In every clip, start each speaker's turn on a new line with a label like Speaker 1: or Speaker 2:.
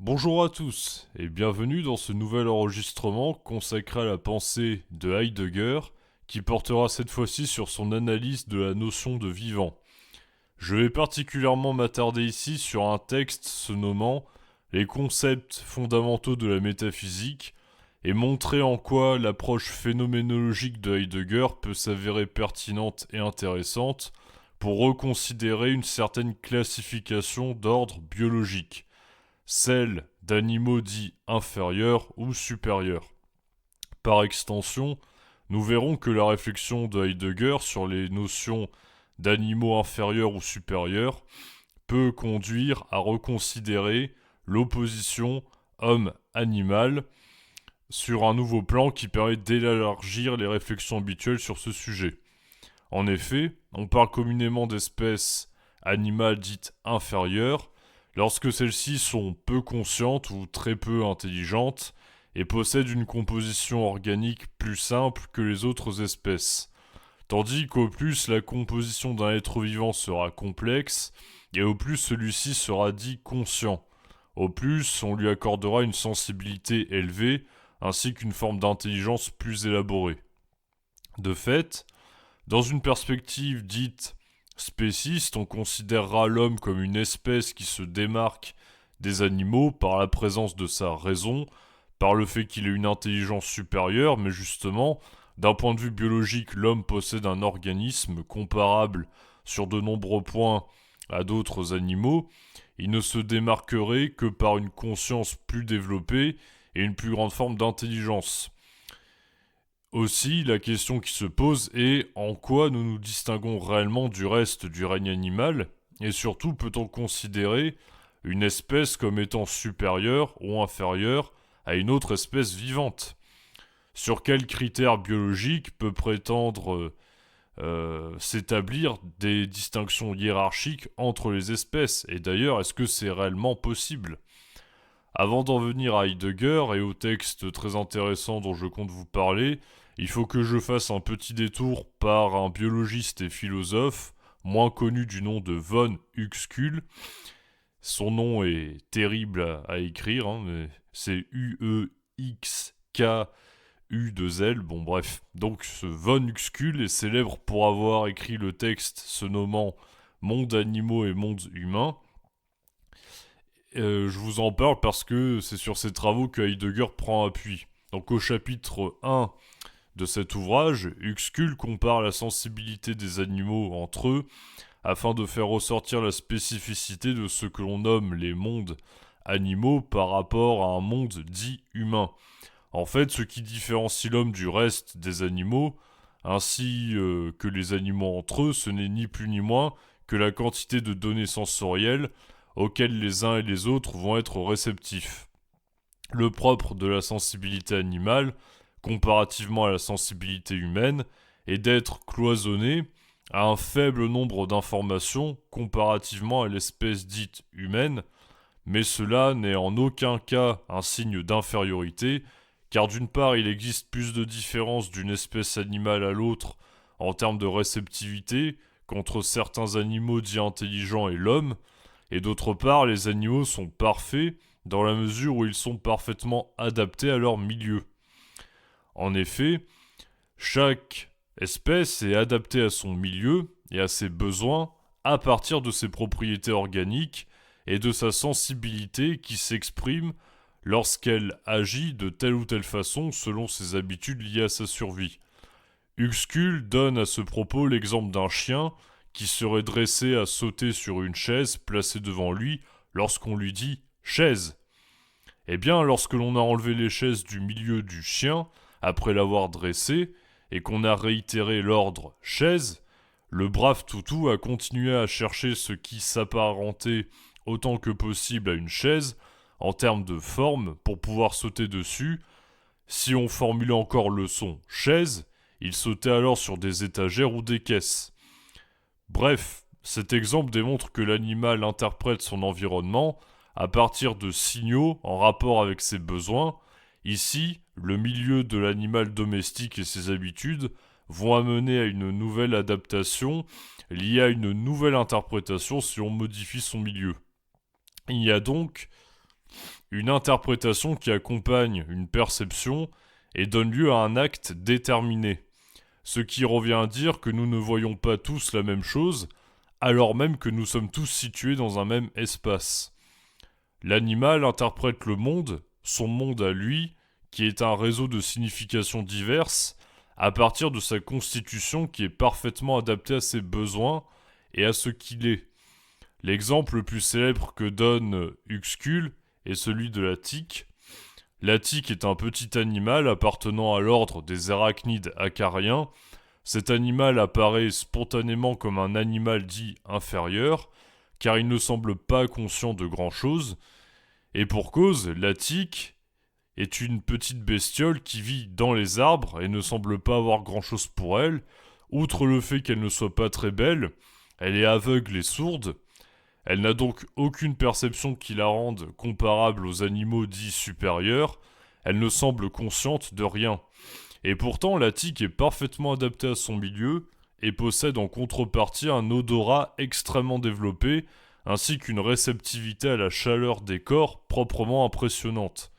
Speaker 1: Bonjour à tous et bienvenue dans ce nouvel enregistrement consacré à la pensée de Heidegger qui portera cette fois-ci sur son analyse de la notion de vivant. Je vais particulièrement m'attarder ici sur un texte se nommant Les concepts fondamentaux de la métaphysique et montrer en quoi l'approche phénoménologique de Heidegger peut s'avérer pertinente et intéressante pour reconsidérer une certaine classification d'ordre biologique, celle d'animaux dits inférieurs ou supérieurs. Par extension, nous verrons que la réflexion de Heidegger sur les notions d'animaux inférieurs ou supérieurs peut conduire à reconsidérer l'opposition homme-animal sur un nouveau plan qui permet d'élargir les réflexions habituelles sur ce sujet. En effet, on parle communément d'espèces animales dites inférieures lorsque celles-ci sont peu conscientes ou très peu intelligentes et possèdent une composition organique plus simple que les autres espèces. Tandis qu'au plus la composition d'un être vivant sera complexe, et au plus celui-ci sera dit conscient. Au plus, on lui accordera une sensibilité élevée, ainsi qu'une forme d'intelligence plus élaborée. De fait, dans une perspective dite spéciste, on considérera l'homme comme une espèce qui se démarque des animaux par la présence de sa raison, par le fait qu'il ait une intelligence supérieure, mais justement, d'un point de vue biologique, l'homme possède un organisme comparable sur de nombreux points à d'autres animaux. Il ne se démarquerait que par une conscience plus développée et une plus grande forme d'intelligence. Aussi, la question qui se pose est en quoi nous nous distinguons réellement du reste du règne animal, et surtout peut-on considérer une espèce comme étant supérieure ou inférieure à une autre espèce vivante? Sur quels critères biologiques peut prétendre s'établir des distinctions hiérarchiques entre les espèces? Et d'ailleurs, est-ce que c'est réellement possible? Avant d'en venir à Heidegger et au texte très intéressant dont je compte vous parler, il faut que je fasse un petit détour par un biologiste et philosophe, moins connu du nom de von Uexküll. Son nom est terrible à écrire, hein, mais c'est U-E-X-K-U-2-L, bon bref. Donc ce von Uexküll est célèbre pour avoir écrit le texte se nommant Monde animaux et monde humain. Je vous en parle parce que c'est sur ces travaux que Heidegger prend appui. Donc au chapitre 1 de cet ouvrage, Uexküll compare la sensibilité des animaux entre eux afin de faire ressortir la spécificité de ce que l'on nomme les mondes animaux par rapport à un monde dit humain. En fait, ce qui différencie l'homme du reste des animaux, ainsi que les animaux entre eux, ce n'est ni plus ni moins que la quantité de données sensorielles auxquelles les uns et les autres vont être réceptifs. Le propre de la sensibilité animale, comparativement à la sensibilité humaine, est d'être cloisonné à un faible nombre d'informations comparativement à l'espèce dite humaine, mais cela n'est en aucun cas un signe d'infériorité, car d'une part il existe plus de différences d'une espèce animale à l'autre en termes de réceptivité qu'entre certains animaux dits intelligents et l'homme, et d'autre part les animaux sont parfaits dans la mesure où ils sont parfaitement adaptés à leur milieu. En effet, chaque espèce est adaptée à son milieu et à ses besoins à partir de ses propriétés organiques et de sa sensibilité qui s'exprime lorsqu'elle agit de telle ou telle façon selon ses habitudes liées à sa survie. Uexküll donne à ce propos l'exemple d'un chien qui serait dressé à sauter sur une chaise placée devant lui lorsqu'on lui dit « chaise ». Eh bien, lorsque l'on a enlevé les chaises du milieu du chien, après l'avoir dressé, et qu'on a réitéré l'ordre chaise, le brave toutou a continué à chercher ce qui s'apparentait autant que possible à une chaise, en termes de forme, pour pouvoir sauter dessus. Si on formulait encore le son chaise, il sautait alors sur des étagères ou des caisses. Bref, cet exemple démontre que l'animal interprète son environnement à partir de signaux en rapport avec ses besoins. Ici, le milieu de l'animal domestique et ses habitudes vont amener à une nouvelle adaptation liée à une nouvelle interprétation si on modifie son milieu. Il y a donc une interprétation qui accompagne une perception et donne lieu à un acte déterminé. Ce qui revient à dire que nous ne voyons pas tous la même chose, alors même que nous sommes tous situés dans un même espace. L'animal interprète le monde, son monde à lui, qui est un réseau de significations diverses, à partir de sa constitution qui est parfaitement adaptée à ses besoins et à ce qu'il est. L'exemple le plus célèbre que donne Uxkul est celui de la tique. La tique est un petit animal appartenant à l'ordre des arachnides acariens. Cet animal apparaît spontanément comme un animal dit inférieur, car il ne semble pas conscient de grand-chose, et pour cause, la tique est une petite bestiole qui vit dans les arbres et ne semble pas avoir grand-chose pour elle. Outre le fait qu'elle ne soit pas très belle, elle est aveugle et sourde. Elle n'a donc aucune perception qui la rende comparable aux animaux dits supérieurs. Elle ne semble consciente de rien. Et pourtant, la tique est parfaitement adaptée à son milieu et possède en contrepartie un odorat extrêmement développé, ainsi qu'une réceptivité à la chaleur des corps proprement impressionnante.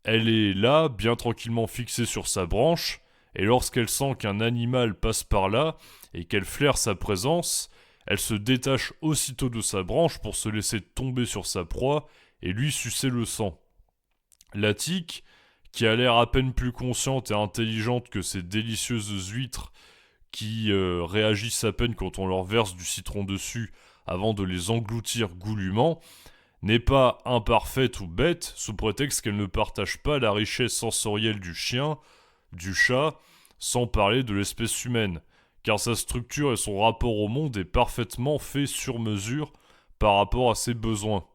Speaker 1: Elle est là, bien tranquillement fixée sur sa branche, et lorsqu'elle sent qu'un animal passe par là et qu'elle flaire sa présence, elle se détache aussitôt de sa branche pour se laisser tomber sur sa proie et lui sucer le sang. La tique, qui a l'air à peine plus consciente et intelligente que ces délicieuses huîtres qui réagissent à peine quand on leur verse du citron dessus avant de les engloutir goulûment, n'est pas imparfaite ou bête sous prétexte qu'elle ne partage pas la richesse sensorielle du chien, du chat, sans parler de l'espèce humaine, car sa structure et son rapport au monde est parfaitement fait sur mesure par rapport à ses besoins.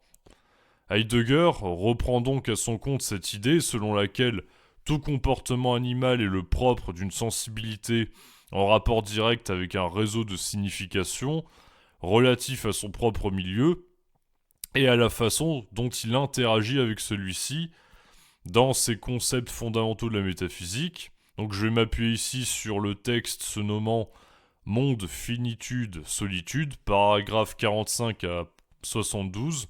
Speaker 1: Heidegger reprend donc à son compte cette idée selon laquelle tout comportement animal est le propre d'une sensibilité en rapport direct avec un réseau de significations relatif à son propre milieu et à la façon dont il interagit avec celui-ci dans ses concepts fondamentaux de la métaphysique. Donc je vais m'appuyer ici sur le texte se nommant Monde, finitude, solitude, paragraphe 45 à 72.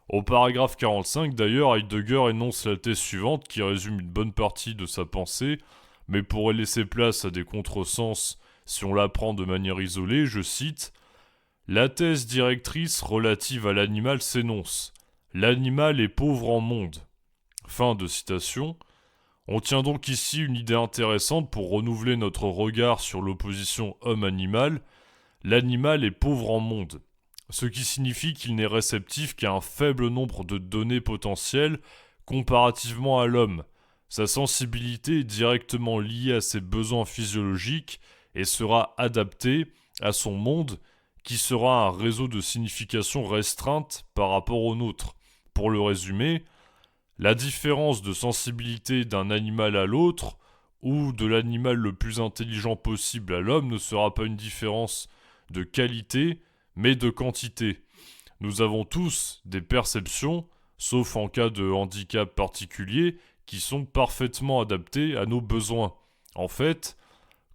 Speaker 1: Au paragraphe 45, d'ailleurs, Heidegger énonce la thèse suivante qui résume une bonne partie de sa pensée, mais pourrait laisser place à des contresens si on la prend de manière isolée. Je cite « La thèse directrice relative à l'animal s'énonce. L'animal est pauvre en monde. » Fin de citation. On tient donc ici une idée intéressante pour renouveler notre regard sur l'opposition homme-animal. L'animal est pauvre en monde, ce qui signifie qu'il n'est réceptif qu'à un faible nombre de données potentielles comparativement à l'homme. Sa sensibilité est directement liée à ses besoins physiologiques et sera adaptée à son monde qui sera un réseau de significations restreintes par rapport au nôtre. Pour le résumer, la différence de sensibilité d'un animal à l'autre ou de l'animal le plus intelligent possible à l'homme ne sera pas une différence de qualité, mais de quantité. Nous avons tous des perceptions, sauf en cas de handicap particulier, qui sont parfaitement adaptées à nos besoins. En fait,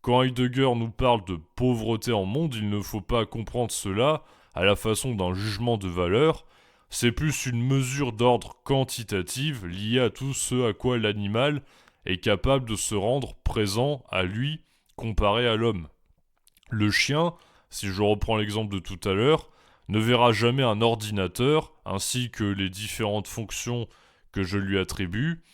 Speaker 1: quand Heidegger nous parle de pauvreté en monde, il ne faut pas comprendre cela à la façon d'un jugement de valeur. C'est plus une mesure d'ordre quantitative liée à tout ce à quoi l'animal est capable de se rendre présent à lui comparé à l'homme. Le chien, si je reprends l'exemple de tout à l'heure, ne verra jamais un ordinateur ainsi que les différentes fonctions que je lui attribue,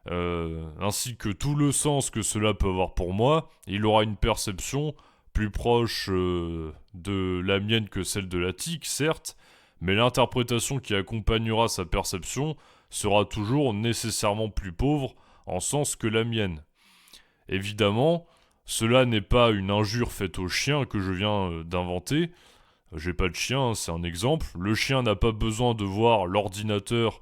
Speaker 1: ainsi que tout le sens que cela peut avoir pour moi. Il aura une perception plus proche de la mienne que celle de la tique, certes, mais l'interprétation qui accompagnera sa perception sera toujours nécessairement plus pauvre en sens que la mienne. Évidemment, cela n'est pas une injure faite au chien que je viens d'inventer. J'ai pas de chien, c'est un exemple. Le chien n'a pas besoin de voir l'ordinateur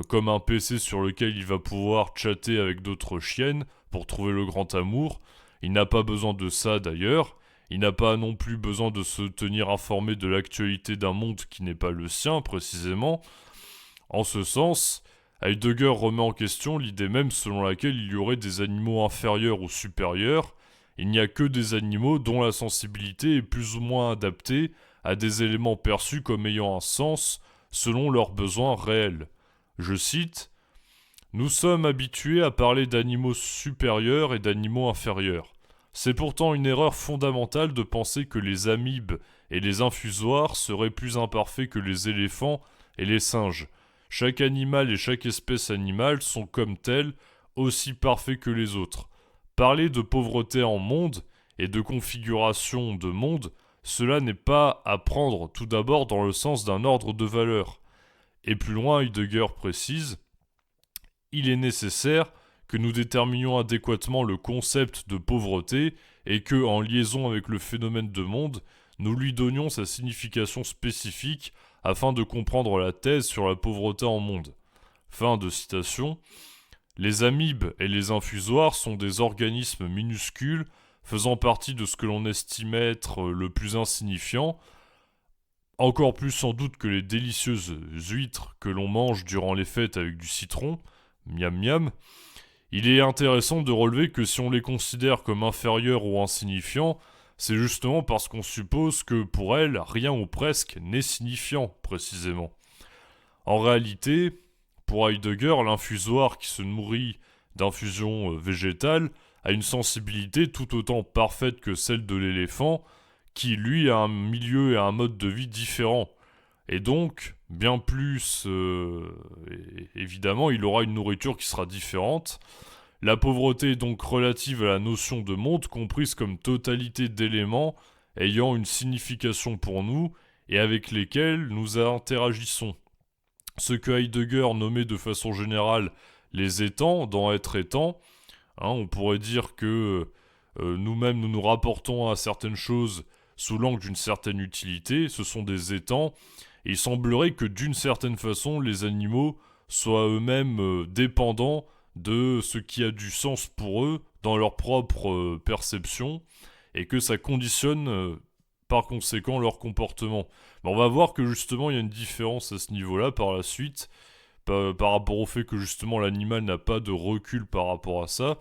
Speaker 1: comme un PC sur lequel il va pouvoir chatter avec d'autres chiennes pour trouver le grand amour. Il n'a pas besoin de ça d'ailleurs. Il n'a pas non plus besoin de se tenir informé de l'actualité d'un monde qui n'est pas le sien, précisément. En ce sens, Heidegger remet en question l'idée même selon laquelle il y aurait des animaux inférieurs ou supérieurs. Il n'y a que des animaux dont la sensibilité est plus ou moins adaptée à des éléments perçus comme ayant un sens selon leurs besoins réels. Je cite, nous sommes habitués à parler d'animaux supérieurs et d'animaux inférieurs. C'est pourtant une erreur fondamentale de penser que les amibes et les infusoires seraient plus imparfaits que les éléphants et les singes. Chaque animal et chaque espèce animale sont comme tels aussi parfaits que les autres. Parler de pauvreté en monde et de configuration de monde, cela n'est pas à prendre tout d'abord dans le sens d'un ordre de valeur. Et plus loin, Heidegger précise, il est nécessaire que nous déterminions adéquatement le concept de pauvreté et que, en liaison avec le phénomène de monde, nous lui donnions sa signification spécifique afin de comprendre la thèse sur la pauvreté en monde. Fin de citation. Les amibes et les infusoires sont des organismes minuscules faisant partie de ce que l'on estime être le plus insignifiant, encore plus sans doute que les délicieuses huîtres que l'on mange durant les fêtes avec du citron, miam miam. Il est intéressant de relever que si on les considère comme inférieurs ou insignifiants, c'est justement parce qu'on suppose que pour elles, rien ou presque n'est signifiant, précisément. En réalité, pour Heidegger, l'infusoire qui se nourrit d'infusions végétales a une sensibilité tout autant parfaite que celle de l'éléphant, qui lui a un milieu et un mode de vie différents. Et donc, bien plus, évidemment, il aura une nourriture qui sera différente. La pauvreté est donc relative à la notion de monde, comprise comme totalité d'éléments ayant une signification pour nous et avec lesquels nous interagissons. Ce que Heidegger nommait de façon générale les étangs, dans Être étant, on pourrait dire que nous-mêmes nous nous rapportons à certaines choses sous l'angle d'une certaine utilité, ce sont des étangs, et il semblerait que d'une certaine façon les animaux soient eux-mêmes dépendants de ce qui a du sens pour eux dans leur propre perception, et que ça conditionne par conséquent leur comportement. Mais on va voir que justement il y a une différence à ce niveau-là par la suite, par rapport au fait que justement l'animal n'a pas de recul par rapport à ça.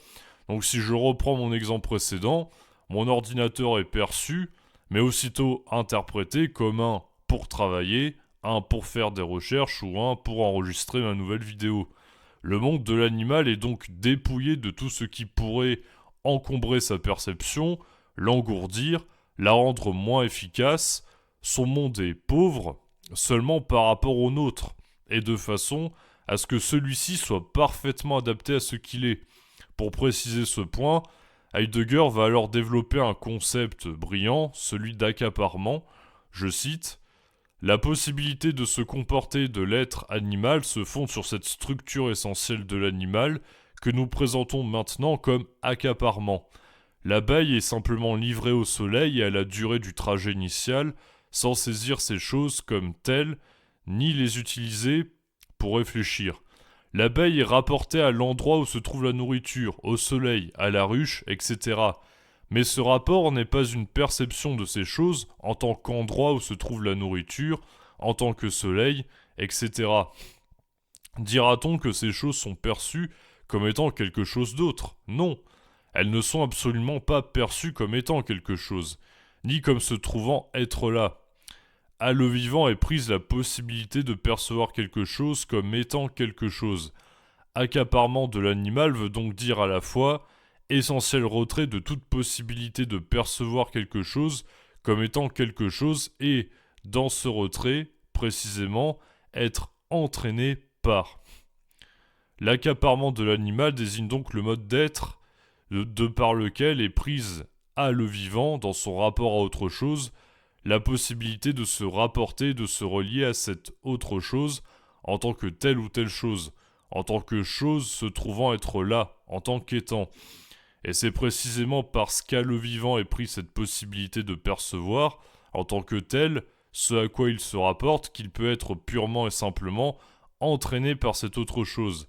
Speaker 1: Donc si je reprends mon exemple précédent, mon ordinateur est perçu, mais aussitôt interprété comme un pour travailler, un pour faire des recherches ou un pour enregistrer ma nouvelle vidéo. Le monde de l'animal est donc dépouillé de tout ce qui pourrait encombrer sa perception, l'engourdir, la rendre moins efficace. Son monde est pauvre seulement par rapport au nôtre, et de façon à ce que celui-ci soit parfaitement adapté à ce qu'il est. Pour préciser ce point, Heidegger va alors développer un concept brillant, celui d'accaparement. Je cite, « La possibilité de se comporter de l'être animal se fonde sur cette structure essentielle de l'animal que nous présentons maintenant comme accaparement. L'abeille est simplement livrée au soleil et à la durée du trajet initial, sans saisir ces choses comme telles, ni les utiliser pour réfléchir. L'abeille est rapportée à l'endroit où se trouve la nourriture, au soleil, à la ruche, etc. Mais ce rapport n'est pas une perception de ces choses en tant qu'endroit où se trouve la nourriture, en tant que soleil, etc. Dira-t-on que ces choses sont perçues comme étant quelque chose d'autre ? Non. Elles ne sont absolument pas perçues comme étant quelque chose, ni comme se trouvant être là. À le vivant est prise la possibilité de percevoir quelque chose comme étant quelque chose. Accaparement de l'animal veut donc dire à la fois essentiel retrait de toute possibilité de percevoir quelque chose comme étant quelque chose et, dans ce retrait, précisément, être entraîné par. L'accaparement de l'animal désigne donc le mode d'être de par lequel est prise à le vivant, dans son rapport à autre chose, la possibilité de se rapporter, de se relier à cette autre chose en tant que telle ou telle chose, en tant que chose se trouvant être là, en tant qu'étant. Et c'est précisément parce qu'à le vivant est pris cette possibilité de percevoir, en tant que tel, ce à quoi il se rapporte, qu'il peut être purement et simplement entraîné par cette autre chose.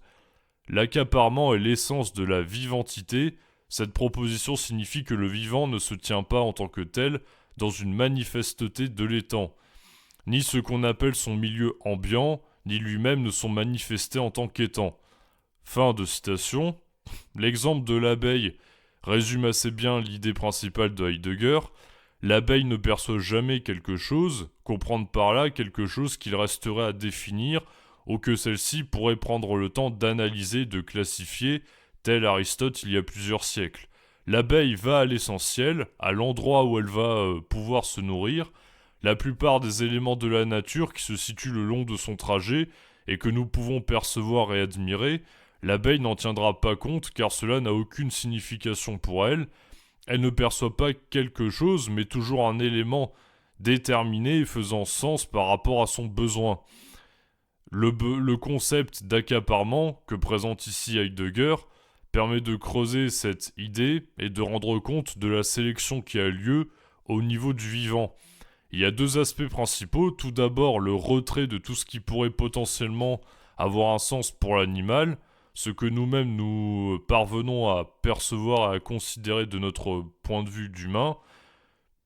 Speaker 1: L'accaparement est l'essence de la vivantité. Cette proposition signifie que le vivant ne se tient pas en tant que tel dans une manifesteté de l'étant. Ni ce qu'on appelle son milieu ambiant, ni lui-même ne sont manifestés en tant qu'étant. Fin de citation. L'exemple de l'abeille résume assez bien l'idée principale de Heidegger. L'abeille ne perçoit jamais quelque chose, comprendre par là quelque chose qu'il resterait à définir ou que celle-ci pourrait prendre le temps d'analyser, de classifier, tel Aristote il y a plusieurs siècles. L'abeille va à l'essentiel, à l'endroit où elle va pouvoir se nourrir. La plupart des éléments de la nature qui se situent le long de son trajet et que nous pouvons percevoir et admirer, l'abeille n'en tiendra pas compte car cela n'a aucune signification pour elle. Elle ne perçoit pas quelque chose, mais toujours un élément déterminé et faisant sens par rapport à son besoin. Le concept d'accaparement que présente ici Heidegger permet de creuser cette idée et de rendre compte de la sélection qui a lieu au niveau du vivant. Il y a deux aspects principaux. Tout d'abord, le retrait de tout ce qui pourrait potentiellement avoir un sens pour l'animal, ce que nous-mêmes nous parvenons à percevoir et à considérer de notre point de vue d'humain.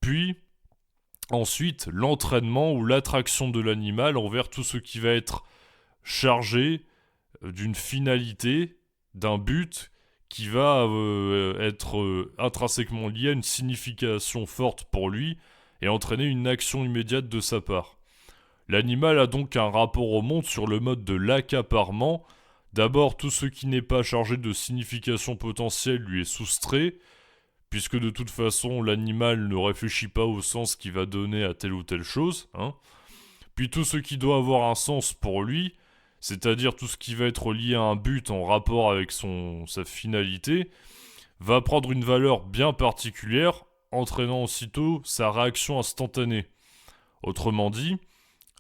Speaker 1: Puis, ensuite, l'entraînement ou l'attraction de l'animal envers tout ce qui va être chargé d'une finalité, d'un but qui va être intrinsèquement lié à une signification forte pour lui et entraîner une action immédiate de sa part. L'animal a donc un rapport au monde sur le mode de l'accaparement. D'abord, tout ce qui n'est pas chargé de signification potentielle lui est soustrait, puisque de toute façon l'animal ne réfléchit pas au sens qu'il va donner à telle ou telle chose. Puis tout ce qui doit avoir un sens pour lui, c'est-à-dire tout ce qui va être lié à un but en rapport avec sa finalité, va prendre une valeur bien particulière, entraînant aussitôt sa réaction instantanée. Autrement dit,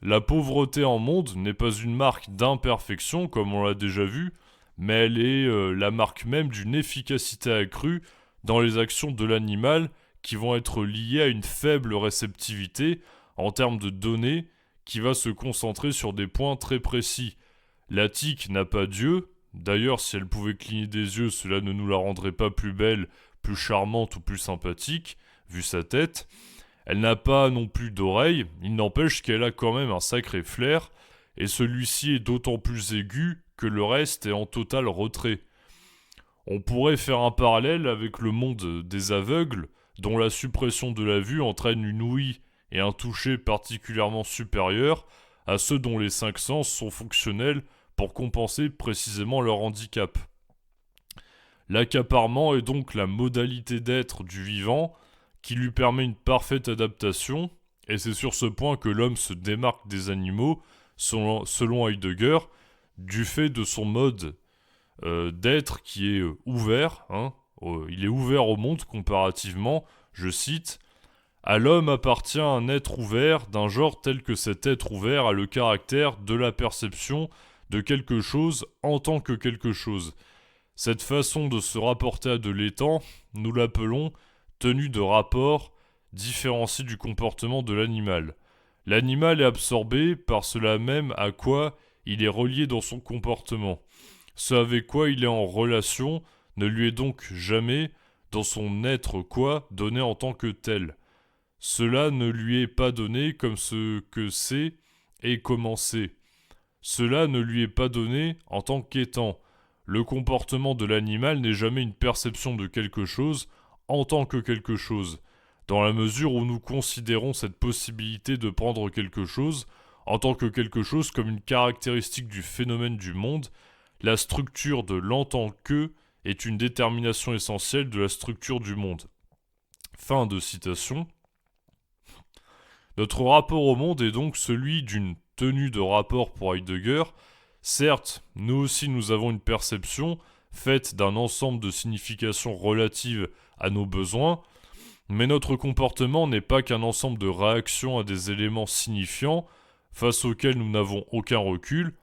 Speaker 1: la pauvreté en monde n'est pas une marque d'imperfection, comme on l'a déjà vu, mais elle est la marque même d'une efficacité accrue dans les actions de l'animal qui vont être liées à une faible réceptivité en termes de données qui va se concentrer sur des points très précis. La tique n'a pas d'yeux. D'ailleurs, si elle pouvait cligner des yeux, cela ne nous la rendrait pas plus belle, plus charmante ou plus sympathique, vu sa tête. Elle n'a pas non plus d'oreilles, il n'empêche qu'elle a quand même un sacré flair, et celui-ci est d'autant plus aigu que le reste est en total retrait. On pourrait faire un parallèle avec le monde des aveugles, dont la suppression de la vue entraîne une ouïe et un toucher particulièrement supérieurs à ceux dont les cinq sens sont fonctionnels pour compenser précisément leur handicap. L'accaparement est donc la modalité d'être du vivant qui lui permet une parfaite adaptation, et c'est sur ce point que l'homme se démarque des animaux, selon Heidegger, du fait de son mode d'être qui est ouvert. Il est ouvert au monde comparativement, je cite, à l'homme appartient un être ouvert d'un genre tel que cet être ouvert a le caractère de la perception de quelque chose en tant que quelque chose. Cette façon de se rapporter à de l'étang, nous l'appelons tenue de rapport, différenciée du comportement de l'animal. L'animal est absorbé par cela même à quoi il est relié dans son comportement. Ce avec quoi il est en relation ne lui est donc jamais, dans son être quoi, donné en tant que tel. Cela ne lui est pas donné comme ce que c'est et comment c'est. Cela ne lui est pas donné en tant qu'étant. Le comportement de l'animal n'est jamais une perception de quelque chose en tant que quelque chose, dans la mesure où nous considérons cette possibilité de prendre quelque chose en tant que quelque chose comme une caractéristique du phénomène du monde. La structure de l'en tant que est une détermination essentielle de la structure du monde. Fin de citation. Notre rapport au monde est donc celui d'une tenue de rapport pour Heidegger. Certes, nous aussi nous avons une perception faite d'un ensemble de significations relatives à nos besoins, mais notre comportement n'est pas qu'un ensemble de réactions à des éléments signifiants face auxquels nous n'avons aucun recul.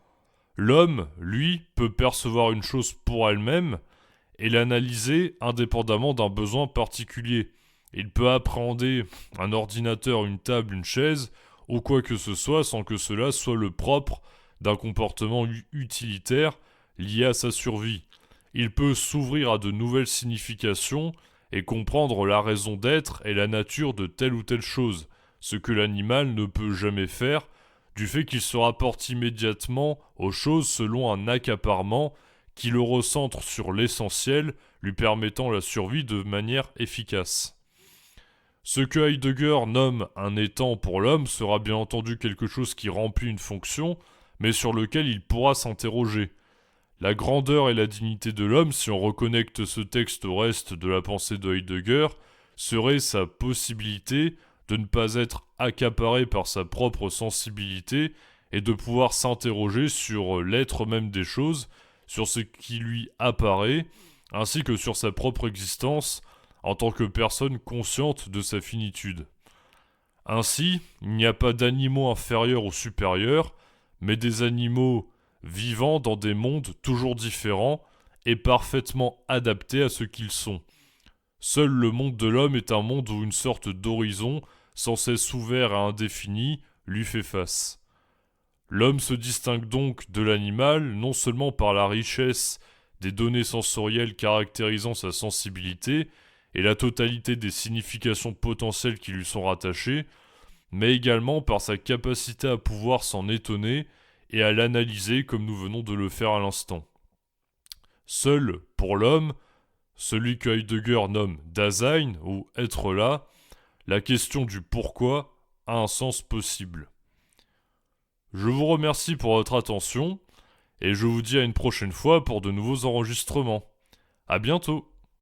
Speaker 1: L'homme, lui, peut percevoir une chose pour elle-même et l'analyser indépendamment d'un besoin particulier. Il peut appréhender un ordinateur, une table, une chaise, ou quoi que ce soit, sans que cela soit le propre d'un comportement utilitaire lié à sa survie. Il peut s'ouvrir à de nouvelles significations et comprendre la raison d'être et la nature de telle ou telle chose, ce que l'animal ne peut jamais faire, du fait qu'il se rapporte immédiatement aux choses selon un accaparement qui le recentre sur l'essentiel, lui permettant la survie de manière efficace. Ce que Heidegger nomme un étang pour l'homme sera bien entendu quelque chose qui remplit une fonction, mais sur lequel il pourra s'interroger. La grandeur et la dignité de l'homme, si on reconnecte ce texte au reste de la pensée de Heidegger, serait sa possibilité de ne pas être accaparé par sa propre sensibilité et de pouvoir s'interroger sur l'être même des choses, sur ce qui lui apparaît, ainsi que sur sa propre existence en tant que personne consciente de sa finitude. Ainsi, il n'y a pas d'animaux inférieurs ou supérieurs, mais des animaux vivant dans des mondes toujours différents et parfaitement adaptés à ce qu'ils sont. Seul le monde de l'homme est un monde où une sorte d'horizon, sans cesse ouvert et indéfini, lui fait face. L'homme se distingue donc de l'animal non seulement par la richesse des données sensorielles caractérisant sa sensibilité et la totalité des significations potentielles qui lui sont rattachées, mais également par sa capacité à pouvoir s'en étonner et à l'analyser comme nous venons de le faire à l'instant. Seul, pour l'homme, celui que Heidegger nomme Dasein, ou être là, la question du pourquoi a un sens possible. Je vous remercie pour votre attention, et je vous dis à une prochaine fois pour de nouveaux enregistrements. À bientôt!